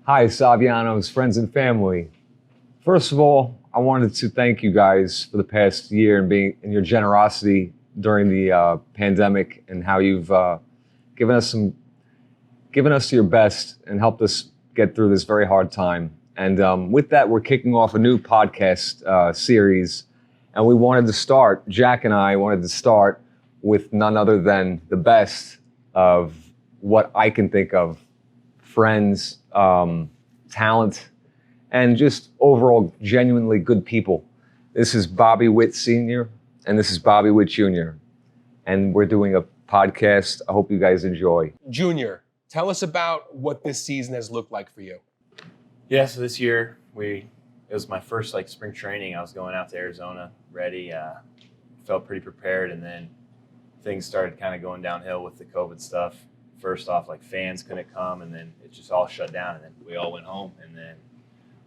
Hi, Savianos, friends and family. First of all, I wanted to thank you guys for the past year and your generosity during the pandemic and how you've given us your best and helped us get through this very hard time. And with that, we're kicking off a new podcast series, and Jack and I wanted to start with none other than the best of what I can think of, friends, talent, and just overall genuinely good people. This is Bobby Witt Sr. and this is Bobby Witt Jr. And we're doing a podcast. I hope you guys enjoy. Junior, tell us about what this season has looked like for you. Yeah, so this year it was my first spring training. I was going out to Arizona ready, felt pretty prepared, and then things started kind of going downhill with the COVID stuff. First off, fans couldn't come, and then it just all shut down, and then we all went home, and then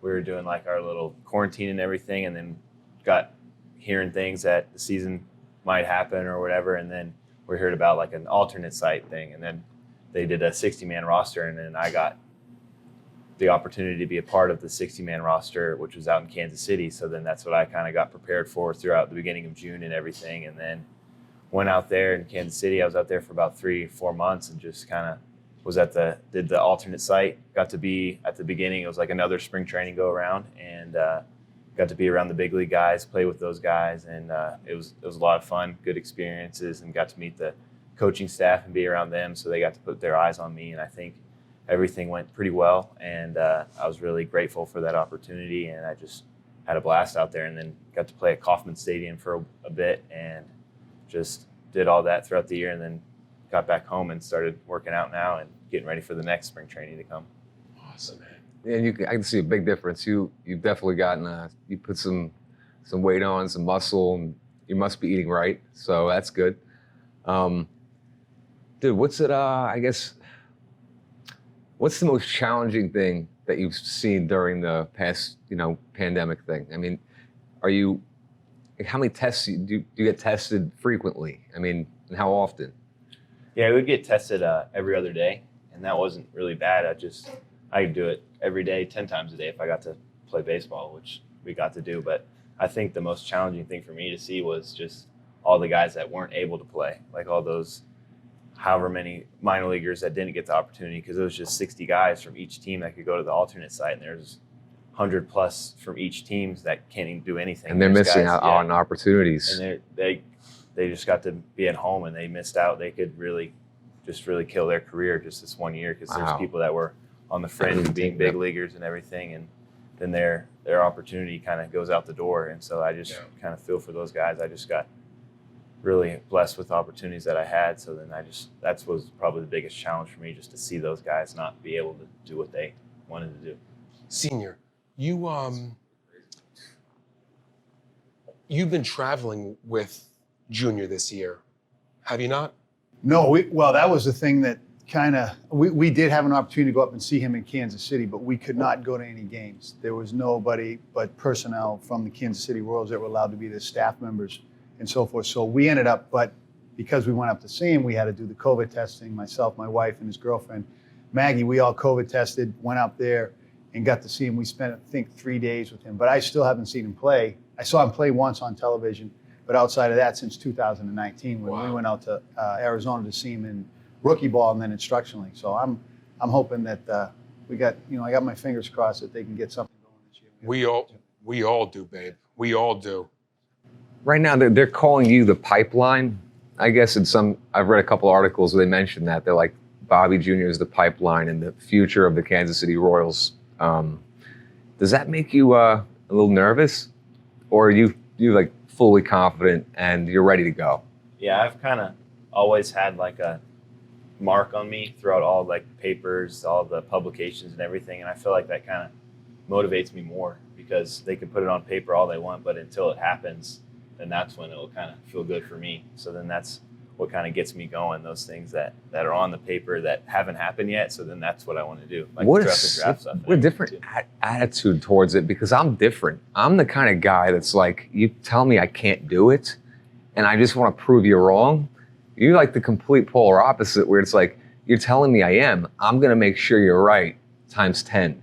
we were doing our little quarantine and everything, and then got hearing things that the season might happen or whatever, and then we heard about an alternate site thing, and then they did a 60-man roster, and then I got the opportunity to be a part of the 60-man roster, which was out in Kansas City. So then that's what I kind of got prepared for throughout the beginning of June and everything, and then went out there in Kansas City. I was out there for about 3-4 months and just kind of did the alternate site. Got to be at the beginning. It was like another spring training go around, and got to be around the big league guys, play with those guys, and it was a lot of fun, good experiences, and got to meet the coaching staff and be around them. So they got to put their eyes on me, and I think everything went pretty well. And I was really grateful for that opportunity, and I just had a blast out there. And then got to play at Kauffman Stadium for a bit, and just did all that throughout the year, and then got back home and started working out now and getting ready for the next spring training to come. Awesome, man. And I can see a big difference. You've definitely gotten you put some weight on, some muscle, and you must be eating right, so that's good. Dude, what's the most challenging thing that you've seen during the past pandemic thing? I mean, how many tests do you get tested frequently? I mean, and how often? Yeah, we would get tested every other day, and that wasn't really bad. I could do it every day, 10 times a day if I got to play baseball, which we got to do. But I think the most challenging thing for me to see was just all the guys that weren't able to play, all those however many minor leaguers that didn't get the opportunity, because it was just 60 guys from each team that could go to the alternate site, and there's 100 plus from each team that can't even do anything. And they're missing out on opportunities. And they just got to be at home, and they missed out. They could really kill their career just this 1 year, because there's people that were on the fringe of being big leaguers and everything, and then their opportunity kind of goes out the door. And so I just kind of feel for those guys. I just got really blessed with the opportunities that I had. So then that was probably the biggest challenge for me, just to see those guys not be able to do what they wanted to do. Senior, you've been traveling with Junior this year, have you not? No, that was the thing that we did have an opportunity to go up and see him in Kansas City, but we could not go to any games. There was nobody but personnel from the Kansas City Royals that were allowed to be the staff members and so forth. So we ended up, but because we went up to see him, we had to do the COVID testing. Myself, my wife, and his girlfriend, Maggie, we all COVID tested, went up there and got to see him. We spent, I think, 3 days with him, but I still haven't seen him play. I saw him play once on television, but outside of that, since 2019, when we went out to Arizona to see him in rookie ball and then instructionally. So I'm hoping that I got my fingers crossed that they can get something going this year. We all do, babe. We all do. Right now, they're calling you the pipeline. I guess I've read a couple articles where they mentioned that. They're like, Bobby Jr. is the pipeline and the future of the Kansas City Royals. Does that make you a little nervous? Or are you fully confident and you're ready to go? Yeah, I've kind of always had a mark on me throughout all papers, all the publications and everything. And I feel like that kind of motivates me more, because they can put it on paper all they want, but until it happens, then that's when it'll kind of feel good for me. So then that's what kind of gets me going, those things that are on the paper that haven't happened yet. So then that's what I want to do. What a different attitude towards it, because I'm different. I'm the kind of guy that's you tell me I can't do it and I just want to prove you wrong. You're the complete polar opposite, where it's you're telling me I am. I'm going to make sure you're right times 10.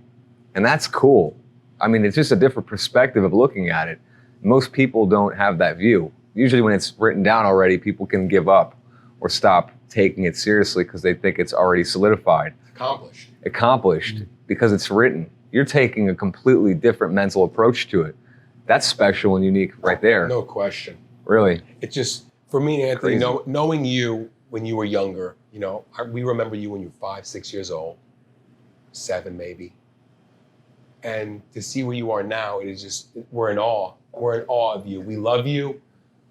And that's cool. I mean, it's just a different perspective of looking at it. Most people don't have that view. Usually when it's written down already, people can give up or stop taking it seriously because they think it's already solidified. Accomplished because it's written. You're taking a completely different mental approach to it. That's special and unique right there. No question. Really. It's just, for me, Anthony, knowing you when you were younger, you know, we remember you when you were 5, 6 years old, 7 maybe. And to see where you are now, it is just, we're in awe. We're in awe of you. We love you,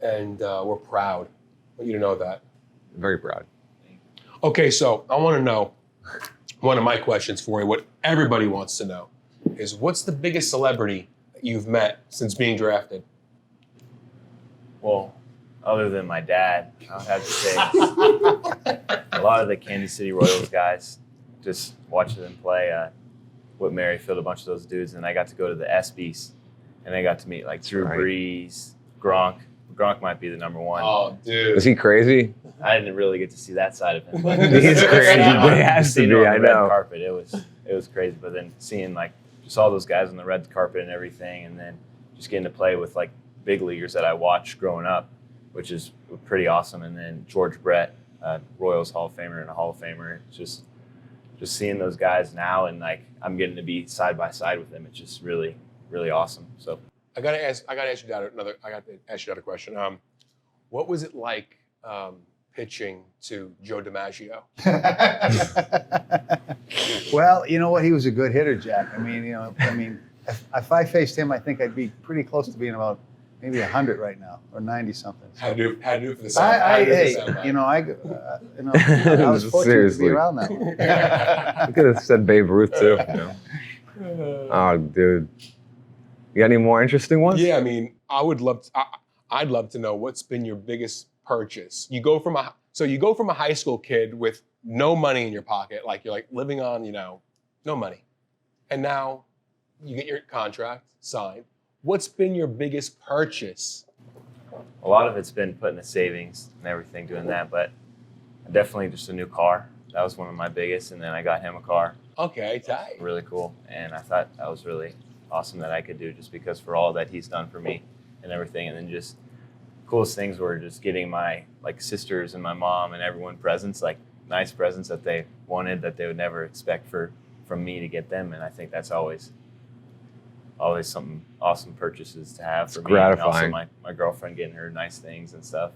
and we're proud. I want you to know that. Very proud. Okay, so I want to know, one of my questions for you, what everybody wants to know, is what's the biggest celebrity that you've met since being drafted? Well, other than my dad, I would have to say a lot of the Kansas City Royals guys, just watching them play. Whit Merrifield, a bunch of those dudes, and I got to go to the ESPYs, and I got to meet like Drew Brees, Gronk. Gronk might be the number one. Oh, dude. Is he crazy? I didn't really get to see that side of him. He's crazy, but he has to be. I know. Red carpet, it was crazy. But then seeing like just all those guys on the red carpet and everything, and then just getting to play with like big leaguers that I watched growing up, which is pretty awesome. And then George Brett, Royals Hall of Famer and a Hall of Famer. It's just seeing those guys now, and like I'm getting to be side by side with them. It's just really, really awesome. So I gotta ask you another question. What was it like pitching to Joe DiMaggio? Well, you know what? He was a good hitter, Jack. I mean, if I faced him, I think I'd be pretty close to being about maybe 100 right now, or 90 something. How to do it for the sound? I was fortunate to be around that one. I could have said Babe Ruth too. You know? Oh, dude. You got any more interesting ones? Yeah, I mean, I'd love to know what's been your biggest purchase. You go from a high school kid with no money in your pocket, like you're like living on, no money. And now you get your contract signed. What's been your biggest purchase? a lot of it's been putting the savings and everything, doing that, but definitely just a new car. That was one of my biggest, and then I got him a car. Okay, tight. Really cool, and I thought that was really awesome that I could do, just because for all that he's done for me and everything. And then just coolest things were just getting my sisters and my mom and everyone presents, like nice presents that they wanted, that they would never expect from me to get them. And I think that's always some awesome purchases to have for me. Gratifying. And also my girlfriend getting her nice things and stuff.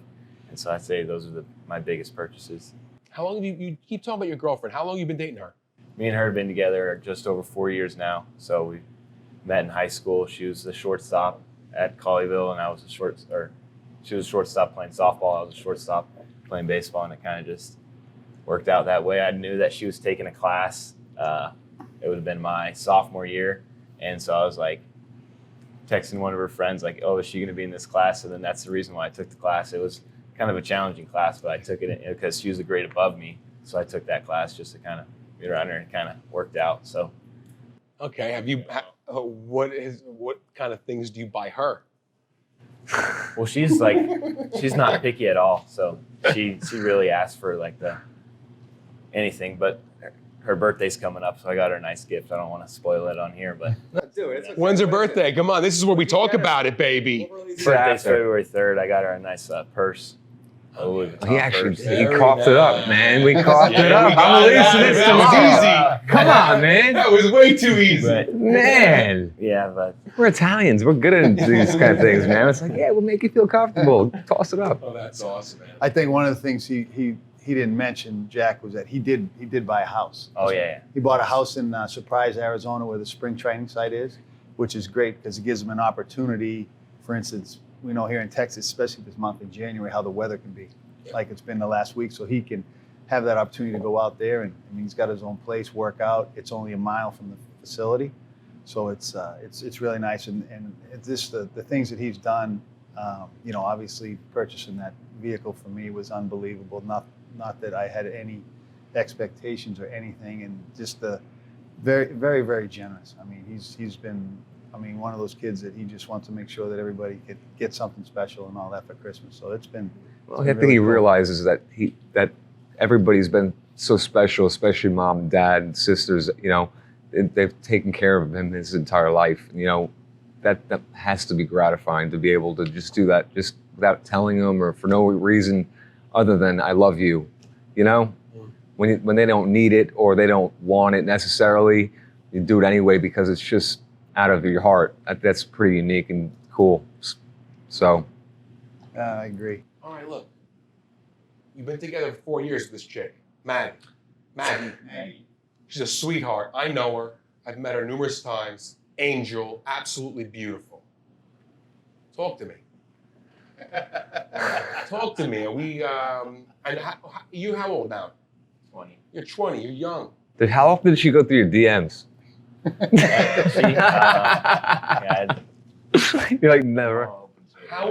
And so I'd say those are my biggest purchases. How long have you keep talking about your girlfriend? How long have you been dating her? Me and her have been together just over 4 years now. So we met in high school. She was the shortstop at Colleyville, and she was a shortstop playing softball. I was a shortstop playing baseball, and it kind of just worked out that way. I knew that she was taking a class. It would have been my sophomore year, and so I was like texting one of her friends, like, "Oh, is she going to be in this class?" And then that's the reason why I took the class. It was kind of a challenging class, but I took it because she was a grade above me, so I took that class just to kind of be around her, and it kind of worked out. So, okay, what kind of things do you buy her? well, she's not picky at all, so she really asked for anything, but her birthday's coming up, so I got her a nice gift. I don't want to spoil it on here, but When's her birthday? Come on, this is where we talk about it, baby. birthday's February 3rd. I got her a nice purse. He coughed it up, man. We coughed it up. I'm releasing this That was tomorrow. easy. Come on, man. That was way too easy. But, Man. yeah, but We're Italians. We're good at these kind of things, man. It's like, yeah, we'll make you feel comfortable. Toss it up. Oh, that's awesome, man. I think one of the things he didn't mention, Jack, was that he did buy a house. oh yeah. He bought a house in Surprise, Arizona, where the spring training site is, which is great because it gives him an opportunity. For instance, we know here in Texas, especially this month in January, how the weather can be, like it's been the last week. So he can have that opportunity to go out there, and he's got his own place, work out. It's only a mile from the facility, so it's really nice. And it's just the things that he's done. Obviously purchasing that vehicle for me was unbelievable. Not that I had any expectations or anything, and just the very, very, very generous. I mean, he's been one of those kids that he just wants to make sure that everybody could get something special and all that for Christmas. So it's been. Well, I think he realizes that everybody's been so special, especially mom, dad, sisters. they've taken care of him his entire life. You know, that has to be gratifying to be able to just do that, just without telling them or for no reason other than I love you. You know, when they don't need it or they don't want it necessarily, you do it anyway because it's just out of your heart. That's pretty unique and cool. So, I agree. All right, look. You've been together for 4 years with this chick, Maggie. She's a sweetheart. I know her. I've met her numerous times. Angel, absolutely beautiful. Talk to me. Talk to me. Are we, and you how old now? 20. You're 20. You're young. How often did she go through your DMs? You're like never. How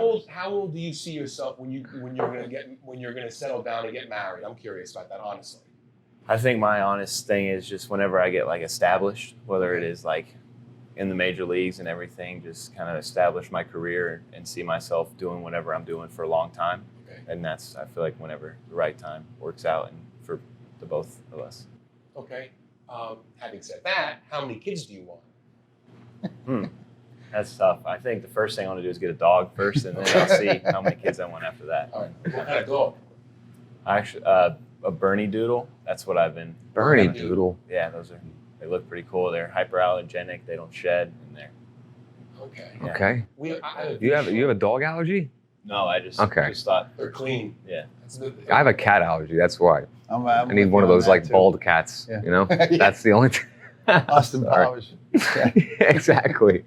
old do you see yourself when you're gonna settle down and get married? I'm curious about that, honestly. I think my honest thing is just whenever I get like established, whether it is like in the major leagues and everything, just kind of establish my career and see myself doing whatever I'm doing for a long time. Okay. And that's, I feel like whenever the right time works out and for the both of us. Okay. Having said that, how many kids do you want? That's tough. I think the first thing I want to do is get a dog first, and then I'll see how many kids I want after that. All right. What kind of dog? Actually, a Bernie Doodle. That's what I've been. Bernie Doodle. Yeah, they look pretty cool. They're hyperallergenic. They don't shed, and they're. Okay. Yeah. Okay. You have a dog allergy? No, I just Okay. thought They're clean. Yeah. I have a cat allergy. That's why. I'm I need with one of you on those that, like too. bald cats. Yeah. You know, Yeah. that's the only thing. Austin Sorry. Powers. Exactly.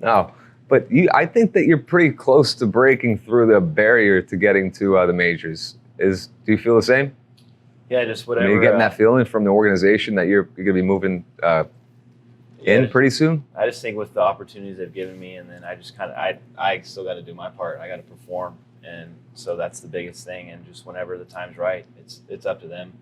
No, but I think that you're pretty close to breaking through the barrier to getting to the majors. Do you feel the same? Yeah, just I whatever. mean, you're getting that feeling from the organization that you're going to be moving in pretty soon? I just think with the opportunities they've given me, and then I just kind of, I still got to do my part. I got to perform, and so that's the biggest thing. And just whenever the time's right, it's up to them.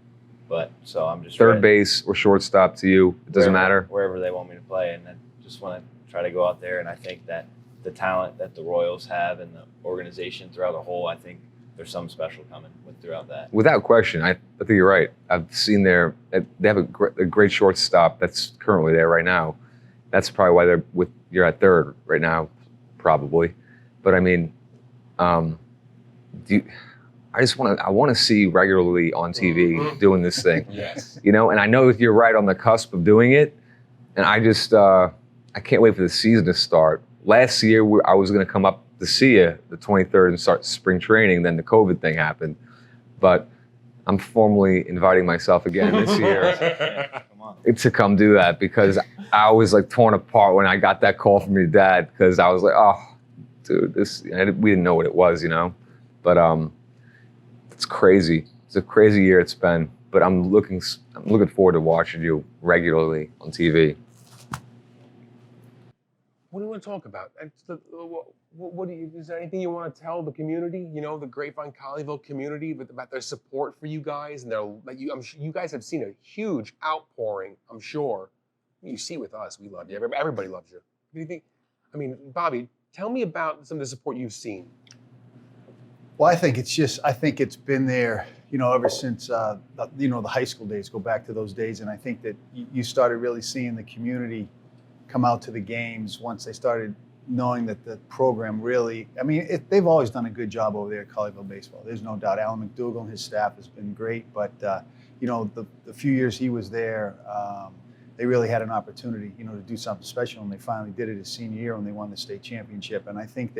But so I'm just Third ready. base or shortstop to you, it doesn't matter. Wherever they want me to play, and I just want to try to go out there. And I think that the talent that the Royals have and the organization throughout the whole, I think there's something special coming throughout that. Without question, I think you're right. I've seen they have a great shortstop that's currently there right now. That's probably why you're at third right now, probably. But I mean, I want to see you regularly on TV doing this thing. Yes. You know, and I know you're right on the cusp of doing it. And I just, I can't wait for the season to start. Last year, I was going to come up to see you the 23rd and start spring training. Then the COVID thing happened. But I'm formally inviting myself again this year Come on. to come do that because I was like torn apart when I got that call from your dad because I was like, oh, dude, we didn't know what it was, you know? But it's crazy. It's a crazy year it's been. But I'm looking forward to watching you regularly on TV. What do you want to talk about? Is there anything you want to tell the community? You know, the Grapevine Colleyville community, about their support for you guys, and I'm sure you guys have seen a huge outpouring. I'm sure you see with us, we love you. Everybody loves you. What do you think? I mean, Bobby, tell me about some of the support you've seen. Well, I think it's been there, you know, ever since, the high school days, go back to those days. And I think that you started really seeing the community come out to the games once they started knowing that the program really, I mean, they've always done a good job over there at Colleyville Baseball. There's no doubt. Alan McDougall and his staff has been great. But, the few years he was there, they really had an opportunity, to do something special. And they finally did it his senior year when they won the state championship. And I think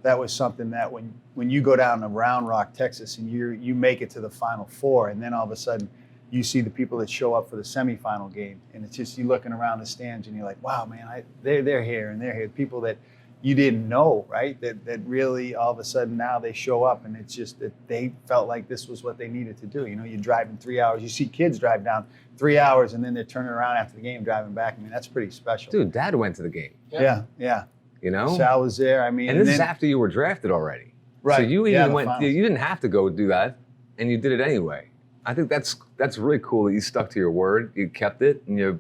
that was something that when you go down to Round Rock, Texas, and you make it to the Final Four, and then all of a sudden you see the people that show up for the semifinal game, and it's just you looking around the stands and you're like, wow, man, they're here and they're here. People that you didn't know, right? That really all of a sudden now they show up, and it's just that they felt like this was what they needed to do. You're driving 3 hours. You see kids drive down 3 hours, and then they're turning around after the game driving back. I mean, that's pretty special. Dude, Dad went to the game. Yeah. You know? Sal was there. I mean, And this is after you were drafted already. Right. So you Yeah, even the went. finals. You didn't have to go do that, and you did it anyway. I think that's really cool that you stuck to your word. You kept it, and you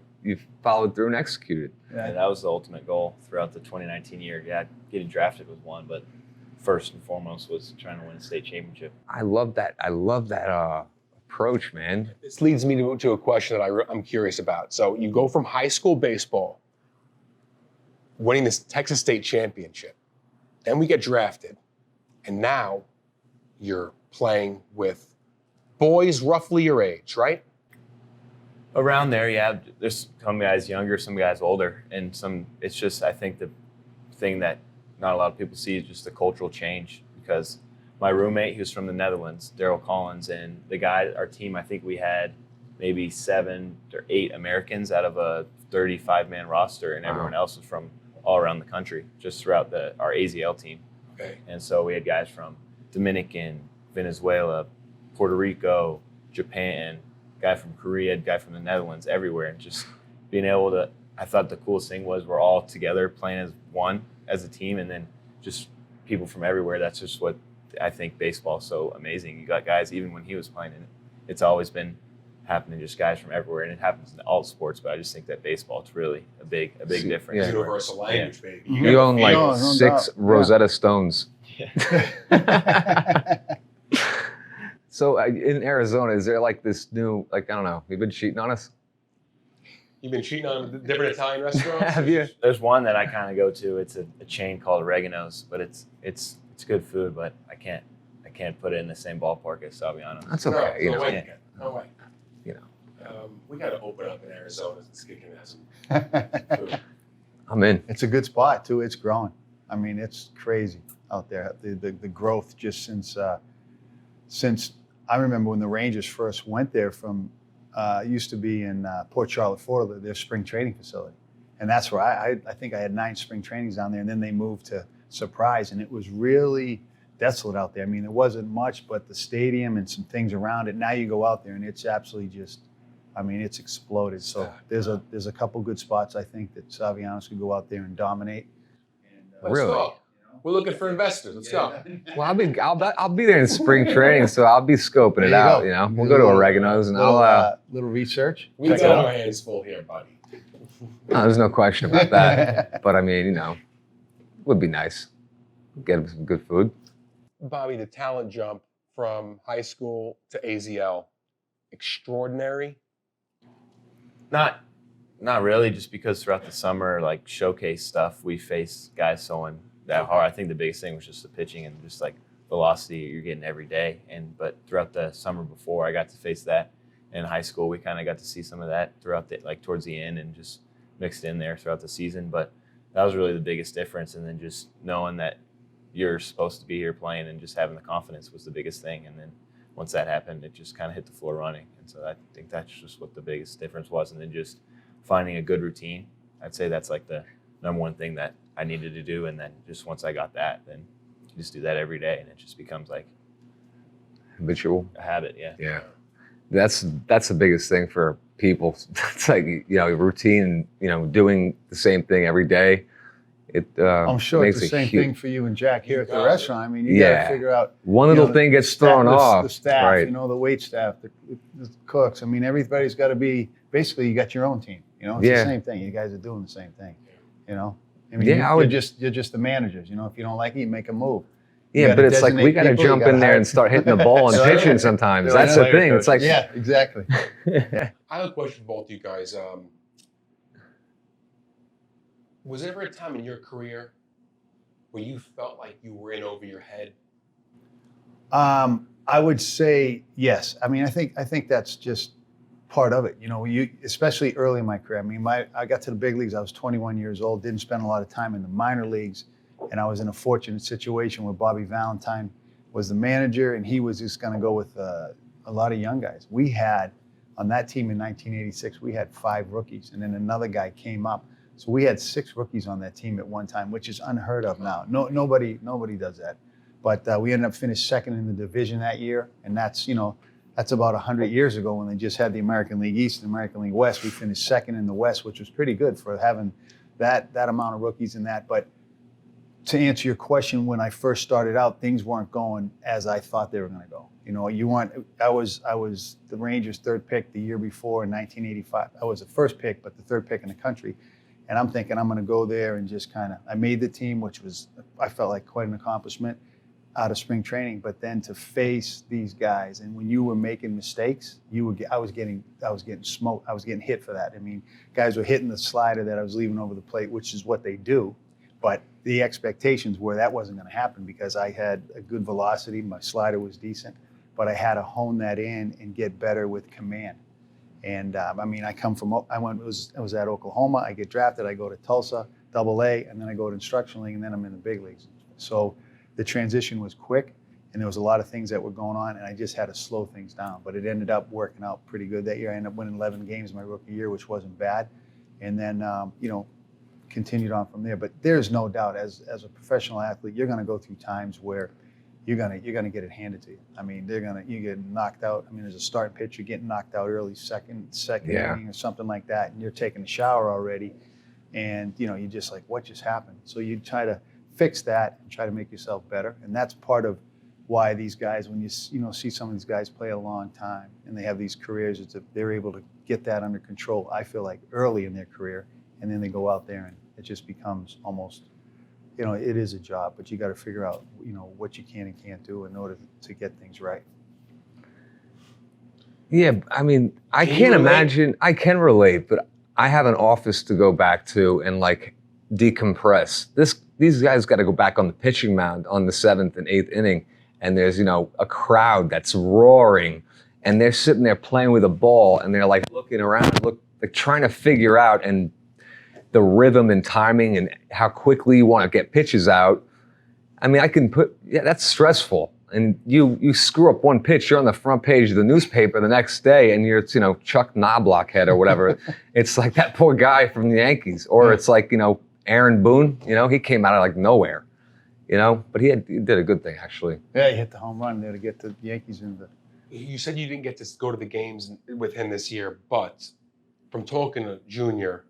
followed through and executed. Yeah, that was the ultimate goal throughout the 2019 year. Yeah, getting drafted was one, but first and foremost was trying to win a state championship. I love that approach, man. This leads me to a question that I'm curious about. So you go from high school baseball, winning this Texas State championship, then we get drafted, and now you're playing with boys roughly your age, right? Around there, yeah. There's some guys younger, some guys older, and some. It's just, I think the thing that not a lot of people see is just the cultural change. Because my roommate, he was from the Netherlands, Daryl Collins, and the guy, our team, I think we had maybe 7 or 8 Americans out of a 35-man roster, and everyone else was from all around the country, just throughout our AZL team. Okay. And so we had guys from Dominican, Venezuela, Puerto Rico, Japan, guy from Korea, guy from the Netherlands, everywhere. And just being able to, I thought the coolest thing was we're all together playing as one, as a team, and then just people from everywhere. That's just what I think baseball is so amazing. You got guys, even when he was playing in it, it's always been happening, just guys from everywhere, and it happens in all sports, but I just think that baseball, it's really a big difference. Yeah. Universal language, baby. You own like No 6 doubt. Rosetta Stones. Yeah. So in Arizona, is there like this new, like, I don't know, you've been cheating on us? You've been cheating on different Italian restaurants? Have you? There's one that I kind of go to. It's a chain called Oregano's, but it's good food, but I can't put it in the same ballpark as Savianos. That's okay. You know, way. No way. You know. We got to open up in Arizona so we can have some food. I'm in. It's a good spot too. It's growing. I mean, it's crazy out there. The growth just since I remember when the Rangers first went there from it used to be in Port Charlotte, Florida, their spring training facility, and that's where I think I had 9 spring trainings down there, and then they moved to Surprise, and it was really desolate out there. I mean, there wasn't much but the stadium and some things around it. Now you go out there and it's absolutely just, I mean, it's exploded. So there's a couple good spots I think that Savianos could go out there and dominate. And, Let's Really? go. We're looking for investors. Let's go. Well, I'll be there in spring training, so I'll be scoping There it you out. go. You know, we'll go to Oregano's and I'll. Little research. We Check it got out. our hands full here, buddy. No, there's no question about that. But I mean, you know, would be nice. Get some good food. Bobby, the talent jump from high school to AZL, extraordinary. Not really, just because throughout the summer, like showcase stuff, we faced guys throwing that hard. I think the biggest thing was just the pitching and just like velocity you're getting every day. But throughout the summer before, I got to face that. In high school, we kind of got to see some of that throughout towards the end and just mixed in there throughout the season. But that was really the biggest difference. And then just knowing that you're supposed to be here playing and just having the confidence was the biggest thing. And then once that happened, it just kind of hit the floor running. And so I think that's just what the biggest difference was. And then just finding a good routine. I'd say that's like the number one thing that I needed to do. And then just once I got that, then you just do that every day. And it just becomes like Habitual. a habit. Yeah. Yeah. That's the biggest thing for people. It's like, you know, routine, you know, doing the same thing every day. It I'm sure makes it's the a same huge- thing for you and Jack here at the got it. restaurant. I mean, you got Yeah. to figure out One you little know, thing gets staff- thrown the, off. The staff, right. you know, the wait staff, the cooks. I mean, everybody's got to be. Basically, you got your own team. You know, it's Yeah. the same thing. You guys are doing the same thing. You know, I mean, Yeah, you're just the managers. You know, if you don't like it, you make a move. You Yeah, gotta but it's like we designate got to people, you jump gotta in there hire- and start hitting the ball and Right. pitching sometimes. They're That's the like thing. player It's like, Yeah, exactly. I have a question for both of you guys. Was there ever a time in your career where you felt like you were in over your head? I would say yes. I mean, I think that's just part of it. You know, especially early in my career. I mean, I got to the big leagues. I was 21 years old. Didn't spend a lot of time in the minor leagues, and I was in a fortunate situation where Bobby Valentine was the manager, and he was just going to go with a lot of young guys. We had on that team in 1986, we had 5 rookies, and then another guy came up. So we had 6 rookies on that team at one time, which is unheard of now. Nobody does that. But we ended up finished second in the division that year, and that's about 100 years ago when they just had the American League East and American League West. We finished second in the West, which was pretty good for having that amount of rookies in that. But to answer your question, when I first started out, things weren't going as I thought they were going to go. You know, I was the Rangers' 3rd pick the year before in 1985. I was the 1st pick, but the 3rd pick in the country. And I'm thinking I'm going to go there and just I made the team, which was, I felt like quite an accomplishment. out of spring training, but then to face these guys, and when you were making mistakes, I was getting smoked. I was getting hit for that. I mean, guys were hitting the slider that I was leaving over the plate, which is what they do, but the expectations were that wasn't going to happen because I had a good velocity, my slider was decent, but I had to hone that in and get better with command. And I mean, I was at Oklahoma, I get drafted, I go to Tulsa, Double-A, and then I go to instructional league, and then I'm in the big leagues. So the transition was quick, and there was a lot of things that were going on, and I just had to slow things down. But it ended up working out pretty good that year. I ended up winning 11 games my rookie year, which wasn't bad. And then, continued on from there. But there's no doubt, as a professional athlete, you're going to go through times where you're gonna get it handed to you. I mean, you get knocked out. I mean, as a starting pitcher, you're getting knocked out early, second inning or something like that, and you're taking a shower already, and you're just like, what just happened? So you try to fix that and try to make yourself better, and that's part of why these guys, when you see some of these guys play a long time and they have these careers, they're able to get that under control. I feel like early in their career, and then they go out there and it just becomes almost, it is a job, but you got to figure out, what you can and can't do in order to get things right. Yeah, I mean, I can't imagine. I can relate, but I have an office to go back to and like decompress. These guys got to go back on the pitching mound on the 7th and 8th inning, and there's a crowd that's roaring, and they're sitting there playing with a ball, and they're like looking around, like trying to figure out and the rhythm and timing and how quickly you want to get pitches out. I mean, that's stressful. And you screw up one pitch, you're on the front page of the newspaper the next day, and you're Chuck Knoblochhead or whatever. It's like that poor guy from the Yankees, or it's like Aaron Boone. He came out of like nowhere, but he did a good thing actually. Yeah, he hit the home run there to get the Yankees in the. You said you didn't get to go to the games with him this year, but from talking to Junior,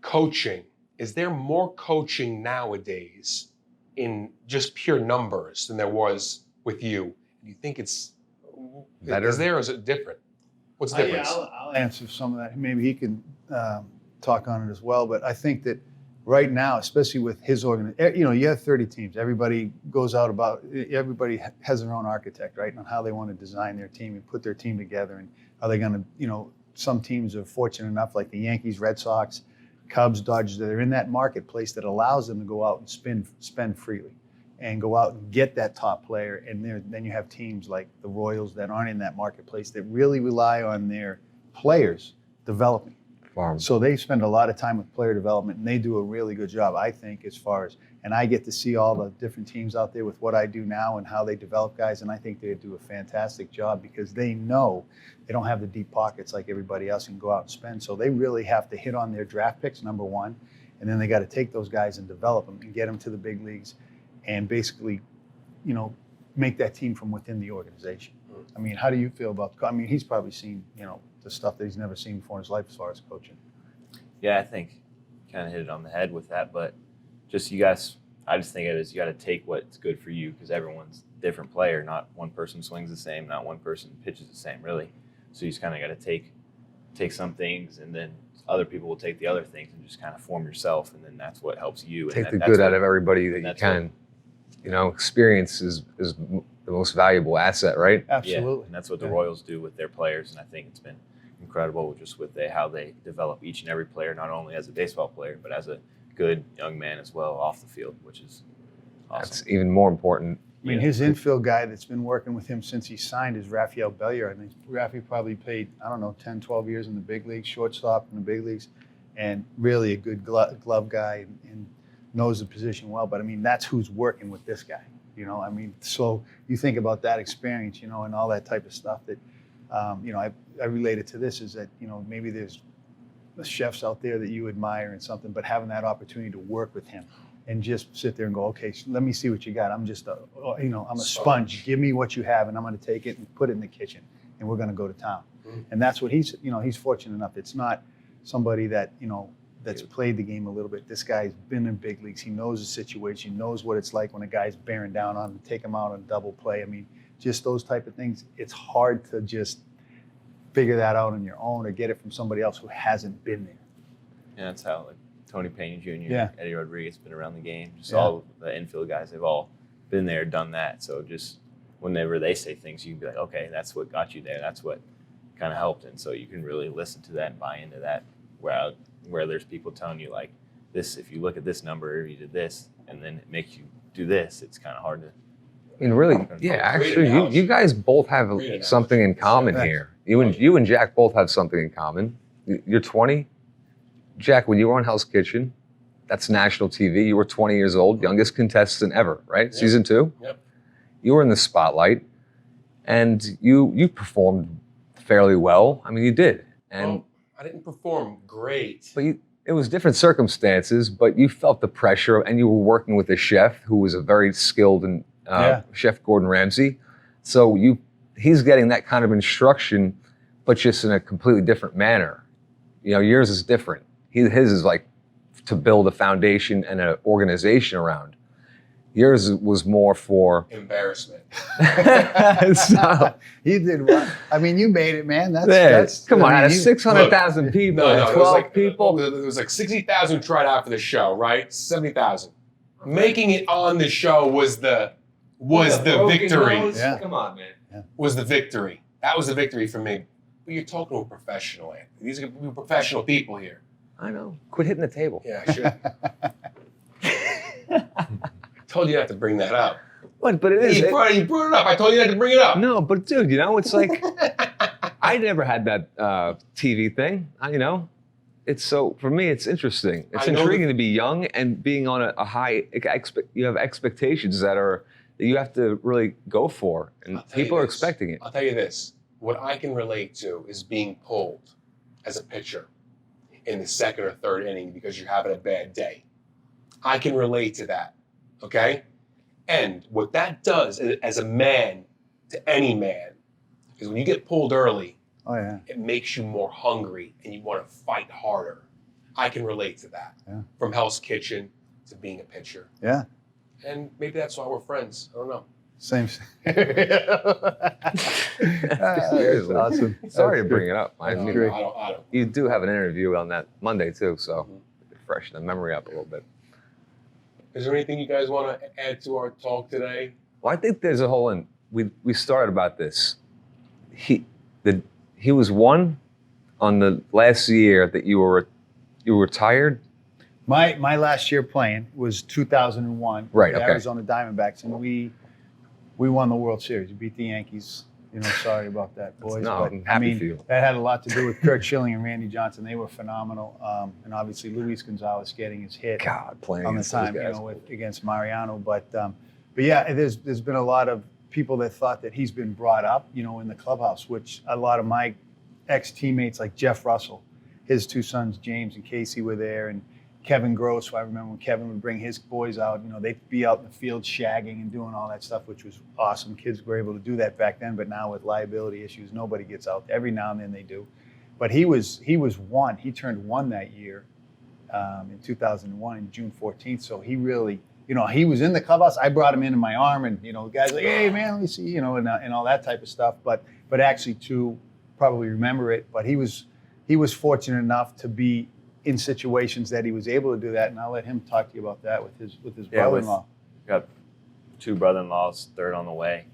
coaching, is there more coaching nowadays in just pure numbers than there was with you? Do you think it's better? Or is it different? What's the difference? I'll answer some of that. Maybe he can talk on it as well. But I think that right now, especially with his organization, you have 30 teams. Everybody everybody has their own architect, right, on how they want to design their team and put their team together. And are they going to, some teams are fortunate enough, like the Yankees, Red Sox, Cubs, Dodgers, that are in that marketplace that allows them to go out and spend freely and go out and get that top player. And then you have teams like the Royals that aren't in that marketplace that really rely on their players developing. So they spend a lot of time with player development, and they do a really good job, I think, and I get to see all the different teams out there with what I do now and how they develop guys, and I think they do a fantastic job because they know they don't have the deep pockets like everybody else and go out and spend. So they really have to hit on their draft picks, number one, and then they got to take those guys and develop them and get them to the big leagues and basically, make that team from within the organization. I mean, how do you feel about, he's probably seen, the stuff that he's never seen before in his life as far as coaching. Yeah, I think you kind of hit it on the head with that, but just you guys, I just think it is you got to take what's good for you because everyone's a different player. Not one person swings the same, not one person pitches the same, really. So you just kind of got to take some things, and then other people will take the other things and just kind of form yourself, and then that's what helps you. Take the good out of everybody that you can. Experience is the most valuable asset, right? Absolutely. Yeah, and that's what the Royals do with their players, and I think it's been incredible just with how they develop each and every player, not only as a baseball player, but as a good young man as well off the field, which is awesome. That's even more important. I mean, his infield guy that's been working with him since he signed is Rafael Bellier. I think Rafi probably played, 10, 12 years in the big leagues, shortstop in the big leagues, and really a good glove guy and knows the position well. But, that's who's working with this guy, So you think about that experience, and all that type of stuff that, I related to this is that, maybe there's chefs out there that you admire and something, but having that opportunity to work with him and just sit there and go, okay, let me see what you got. I'm just I'm a sponge. Give me what you have, and I'm going to take it and put it in the kitchen, and we're going to go to town. Mm-hmm. And that's what he's fortunate enough. It's not somebody that, that's played the game a little bit. This guy's been in big leagues. He knows the situation, knows what it's like when a guy's bearing down on him, take him out on double play. Just those type of things. It's hard to just figure that out on your own or get it from somebody else who hasn't been there. Yeah, that's how Tony Pena Jr., Eddie Rodriguez been around the game. Just all the infield guys, they've all been there, done that. So just whenever they say things, you can be like, okay, that's what got you there. That's what kind of helped. And so you can really listen to that and buy into that. Where there's people telling you like this, if you look at this number, you did this, and then it makes you do this, it's kind of hard to. I mean, really, yeah. Actually, you guys both have something in common here. You and Jack both have something in common. You're 20. Jack, when you were on Hell's Kitchen, that's national TV. You were 20 years old, youngest contestant ever, right? Yep. Season 2. Yep. You were in the spotlight, and you performed fairly well. I mean, you did. And well, I didn't perform great. But it was different circumstances, but you felt the pressure, and you were working with a chef who was a very skilled and Chef Gordon Ramsay. So he's getting that kind of instruction, but just in a completely different manner. You know, yours is different. His is like to build a foundation and an organization around. Yours was more for embarrassment. So, he did well. I mean, you made it, man. Come on, out of 600,000 people, 12 people. There was like 60,000 who tried out for the show, right? 70,000. Making it on the show was the victory. Yeah. Come on, man. Yeah. Was the victory. That was the victory for me. But you're talking to a professional, Anthony. These are professional people here. I know. Quit hitting the table. Yeah, I should. Told you not to bring that up. But it is. You brought it up. I told you not to bring it up. No, but dude, it's like I never had that TV thing. It's so for me, it's interesting. It's intriguing to be young and being on a high. You have expectations that you have to really go for, and people are expecting it. I'll tell you this: what I can relate to is being pulled as a pitcher in the second or third inning because you're having a bad day. I can relate to that. Okay? And what that does as a man to any man is when you get pulled early, it makes you more hungry and you want to fight harder. I can relate to that. Yeah. From Hell's Kitchen to being a pitcher. Yeah. And maybe that's why we're friends. I don't know. Same. Seriously. Awesome. Sorry to bring it up. I don't. You do have an interview on that Monday too, so freshen the memory up a little bit. Is there anything you guys want to add to our talk today? Well, I think there's a whole, and we started about this. He was one on the last year that you were retired. My last year playing was 2001. Right. The Okay. Arizona Diamondbacks, and we won the World Series. We beat the Yankees. Sorry about that, boys. No, I'm happy for you. That had a lot to do with Kurt Schilling and Randy Johnson. They were phenomenal, and obviously Luis Gonzalez getting his hit playing on the against time, those guys. against Mariano. But yeah, there's been a lot of people that thought that he's been brought up, in the clubhouse, which a lot of my ex-teammates like Jeff Russell, his two sons James and Casey were there, and Kevin Gross. I remember when Kevin would bring his boys out, they'd be out in the field shagging and doing all that stuff, which was awesome. Kids were able to do that back then, but now with liability issues, nobody gets out. Every now and then they do. But he was one. He turned one that year in 2001, June 14th. So he really, he was in the clubhouse. I brought him in my arm, and guys like, hey man, let me see, and all that type of stuff. But actually, to probably remember it. But he was fortunate enough to be in situations that he was able to do that, and I'll let him talk to you about that with his brother-in-law. Got two brother-in-laws, third on the way.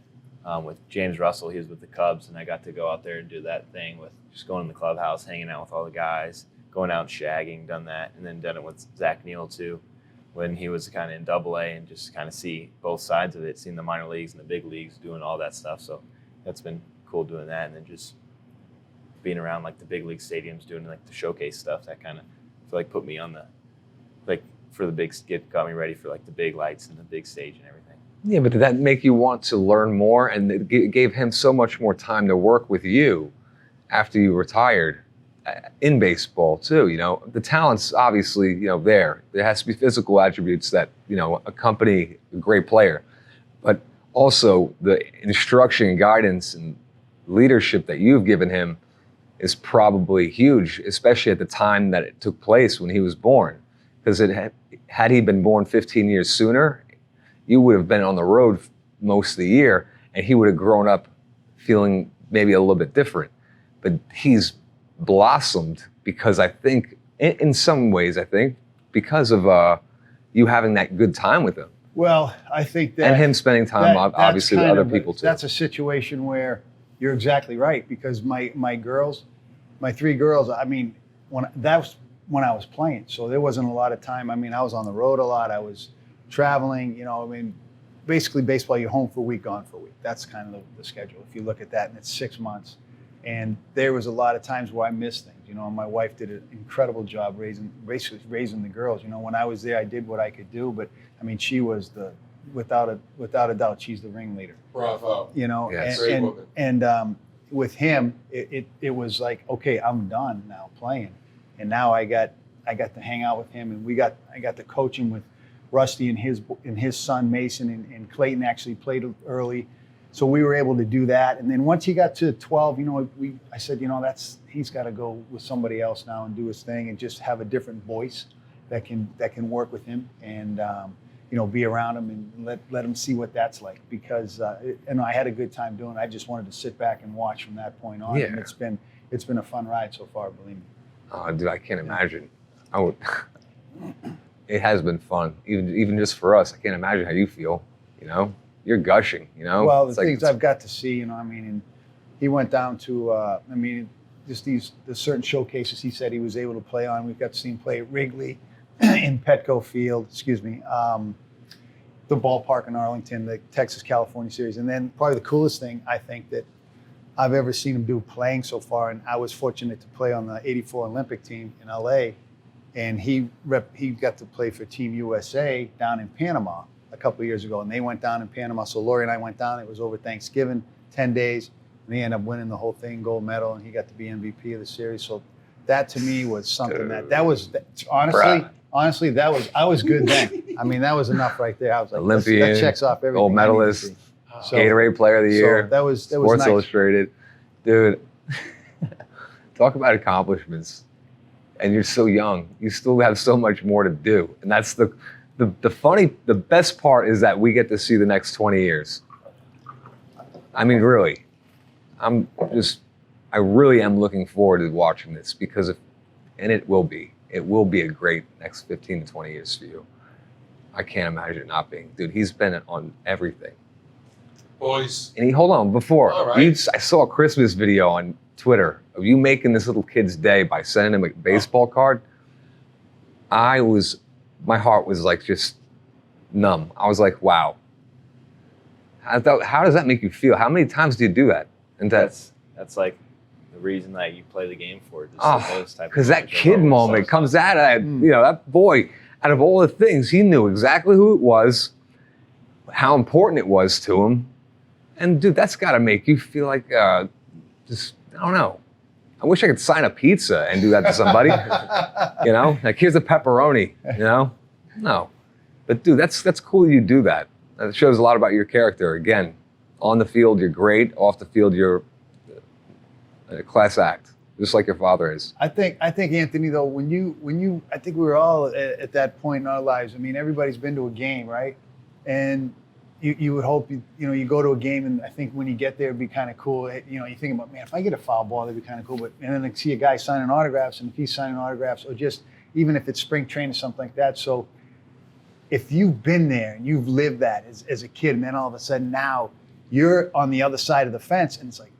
With James Russell, he was with the Cubs, and I got to go out there and do that thing with just going in the clubhouse, hanging out with all the guys, going out and shagging, done that, and then done it with Zach Neal too, when he was kind of in Double-A, and just kind of see both sides of it, seeing the minor leagues and the big leagues, doing all that stuff. So that's been cool doing that, and then just being around like the big league stadiums, doing like the showcase stuff. That kind of put me on for the big skit, got me ready for like the big lights and the big stage and everything. Yeah, but did that make you want to learn more? And it gave him so much more time to work with you after you retired in baseball too. The talent's obviously there. There has to be physical attributes that accompany a great player, but also the instruction, and guidance, and leadership that you've given him is probably huge, especially at the time that it took place when he was born. Because had he been born 15 years sooner, you would have been on the road most of the year, and he would have grown up feeling maybe a little bit different. But he's blossomed because I think, in some ways, because of you having that good time with him. Well, I think that And him spending time, that's obviously, with kind other of people too. That's a situation where you're exactly right, because my girls, my 3 girls, I mean, that was when I was playing, so there wasn't a lot of time. I mean, I was on the road a lot. I was traveling. You know, I mean, basically baseball, you're home for a week, gone for a week. That's kind of the schedule. If you look at that, and it's 6 months, and there was a lot of times where I missed things. You know, my wife did an incredible job raising the girls. You know, when I was there, I did what I could do, but I mean, she was without a doubt, she's the ringleader. Bravo. You know, Yes. Great woman. and with him, it was like, okay, I'm done now playing, and now I got to hang out with him, and I got to coach him with Rusty and his son Mason, and Clayton actually played early, so we were able to do that. And then once he got to 12, you know, I said, you know, he's got to go with somebody else now and do his thing and just have a different voice that can work with him, and you know, be around him and let him see what that's like, because and I had a good time doing it. I just wanted to sit back and watch from that point on. Yeah. And it's been a fun ride so far, believe me. Oh, dude, I can't imagine. It has been fun, even just for us. I can't imagine how you feel. You know, you're gushing. You know, Well, It's the like things I've got to see, you know, I mean, and he went down to, I mean, just the certain showcases he said he was able to play on. We've got to see him play at Wrigley, in Petco Field, the ballpark in Arlington, the Texas-California series. And then probably the coolest thing I think that I've ever seen him do playing so far, and I was fortunate to play on the '84 Olympic team in LA, and he got to play for Team USA down in Panama a couple of years ago, and they went down in Panama. So Lori and I went down. It was over Thanksgiving, 10 days, and he ended up winning the whole thing, gold medal, and he got to be MVP of the series. So that to me was something that was honestly I was good then. I mean, that was enough right there. I was like, Olympian, that checks off everything. gold I need to medalist, see. So- Gatorade Player of the Year. So that was Sports nice. Illustrated, dude. Talk about accomplishments, and you're so young. You still have so much more to do, and that's the best part is that we get to see the next 20 years. I mean, really, I really am looking forward to watching this, because it will be a great next 15 to 20 years for you. I can't imagine it not being. Dude, he's been on everything. Boys. And hold on, before, All right. I saw a Christmas video on Twitter of you making this little kid's day by sending him a baseball card. My heart was like just numb. I was like, wow. How does that make you feel? How many times do you do that? And That's like the reason that you play the game for. Just those type of because that moments are kid always moment so comes out of that, you know, that boy, out of all the things, he knew exactly who it was, how important it was to him. And dude, that's got to make you feel like, I don't know. I wish I could sign a pizza and do that to somebody. You know, like here's a pepperoni, you know? No. But dude, that's cool you do that. That shows a lot about your character. Again, on the field, you're great. Off the field, you're a class act, just like your father is. I think Anthony, though, when you I think we were all at that point in our lives. I mean, everybody's been to a game, right? And you would hope you go to a game, and I think when you get there, it'd be kind of cool. You know, you think about, man, if I get a foul ball, that'd be kind of cool. And then I see a guy signing autographs, and if he's signing autographs, or just even if it's spring training, something like that. So if you've been there and you've lived that as a kid, and then all of a sudden now you're on the other side of the fence, and it's like,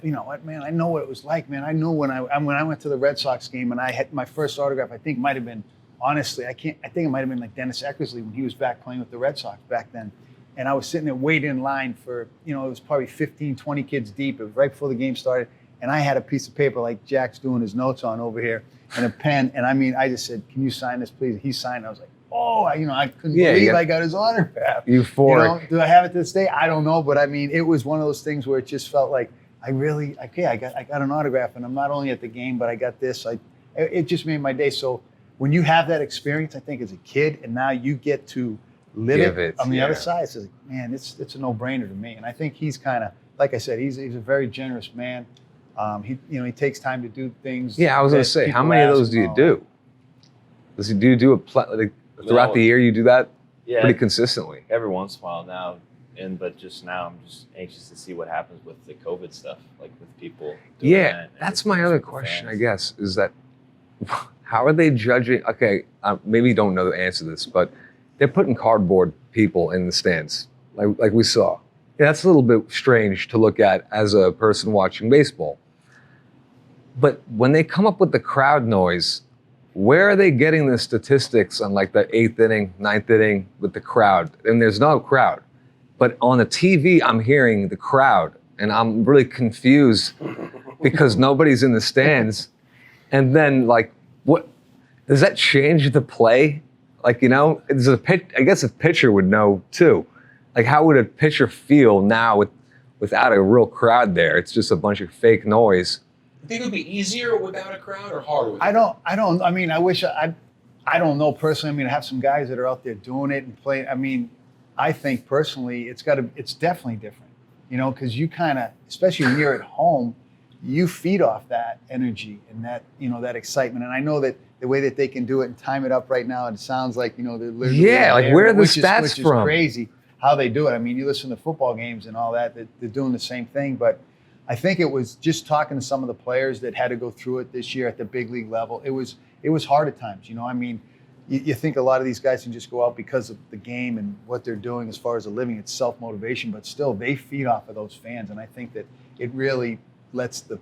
you know what, man, I know what it was like, man. I know when I went to the Red Sox game, and I had my first autograph, I think might have been, honestly, I think it might have been like Dennis Eckersley when he was back playing with the Red Sox back then. And I was sitting there waiting in line for, it was probably 15, 20 kids deep. It was right before the game started. And I had a piece of paper like Jack's doing his notes on over here, and a pen. And I mean, I just said, can you sign this, please? He signed. I was like, oh, I couldn't believe I got his autograph. Euphoric. Do I have it to this day? I don't know. But I mean, it was one of those things where it just felt like, I got an autograph, and I'm not only at the game, but I got this. It just made my day. So when you have that experience, I think as a kid, and now you get to live it on the other side, it's like, man, it's a no-brainer to me. And I think he's kind of, like I said, he's a very generous man. He takes time to do things. Yeah, I was going to say, how many of those do you do? Do you do it throughout the year? You do that pretty consistently. Every once in a while now. But just now, I'm just anxious to see what happens with the COVID stuff, like with people. That's my other question, I guess, is that how are they judging? Okay, maybe you don't know the answer to this, but they're putting cardboard people in the stands, like we saw. Yeah, that's a little bit strange to look at as a person watching baseball. But when they come up with the crowd noise, where are they getting the statistics on like the 8th inning, 9th inning with the crowd? And there's no crowd. But on the TV, I'm hearing the crowd, and I'm really confused because nobody's in the stands. And then, like, what does that change the play? Like, you know, I guess a pitcher would know too. Like, how would a pitcher feel now without a real crowd there? It's just a bunch of fake noise. You think it would be easier without a crowd or harder with I mean, I don't know personally. I mean, I have some guys that are out there doing it and playing. I mean, I think personally, it's definitely different, you know, because you kind of, especially when you're at home, you feed off that energy and that, you know, that excitement. And I know that the way that they can do it and time it up right now, it sounds like, you know, they're literally like where are the stats which from? Is crazy how they do it. I mean, you listen to football games and all that, they're doing the same thing. But I think it was just talking to some of the players that had to go through it this year at the big league level. It was hard at times, you know. I mean, you think a lot of these guys can just go out because of the game and what they're doing as far as a living. It's self-motivation, but still they feed off of those fans. And I think that it really lets the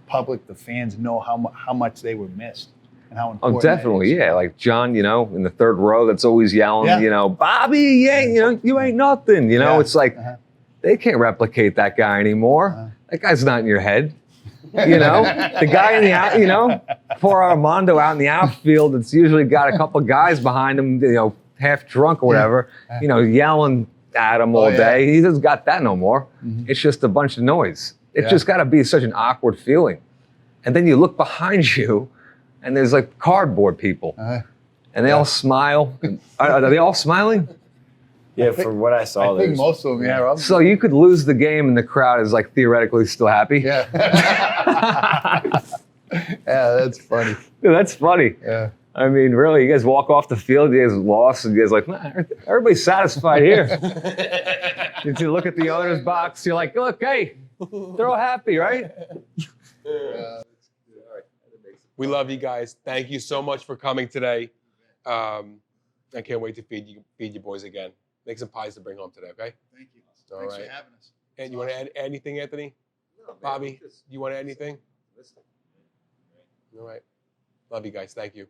public, the fans know how much they were missed and how important. Oh, definitely, yeah. Like John, you know, in the third row, that's always yelling, you know, Bobby, you know, you ain't nothing. You know, it's like they can't replicate that guy anymore. That guy's not in your head. You know, the guy in the out, you know, poor Armando out in the outfield, it's usually got a couple guys behind him, you know, half drunk or whatever, you know, yelling at him all day. He doesn't got that no more. It's just a bunch of noise. It just got to be such an awkward feeling. And then you look behind you and there's like cardboard people and they all smile. Are they all smiling? Yeah, for what I saw, I think most of them, yeah. So you could lose the game and the crowd is like theoretically still happy? Yeah. Yeah, that's funny. Dude, that's funny. Yeah. I mean, really, you guys walk off the field, you guys lost, and you guys like, nah, everybody's satisfied here. You look at the owner's box, you're like, look, hey, they're all happy, right? We love you guys. Thank you so much for coming today. I can't wait to feed you boys again. Make some pies to bring home today, okay? Thank you. All Thanks right. for having us. And you want to add anything, Anthony? No, Bobby, you want to add anything? All right. Love you guys. Thank you.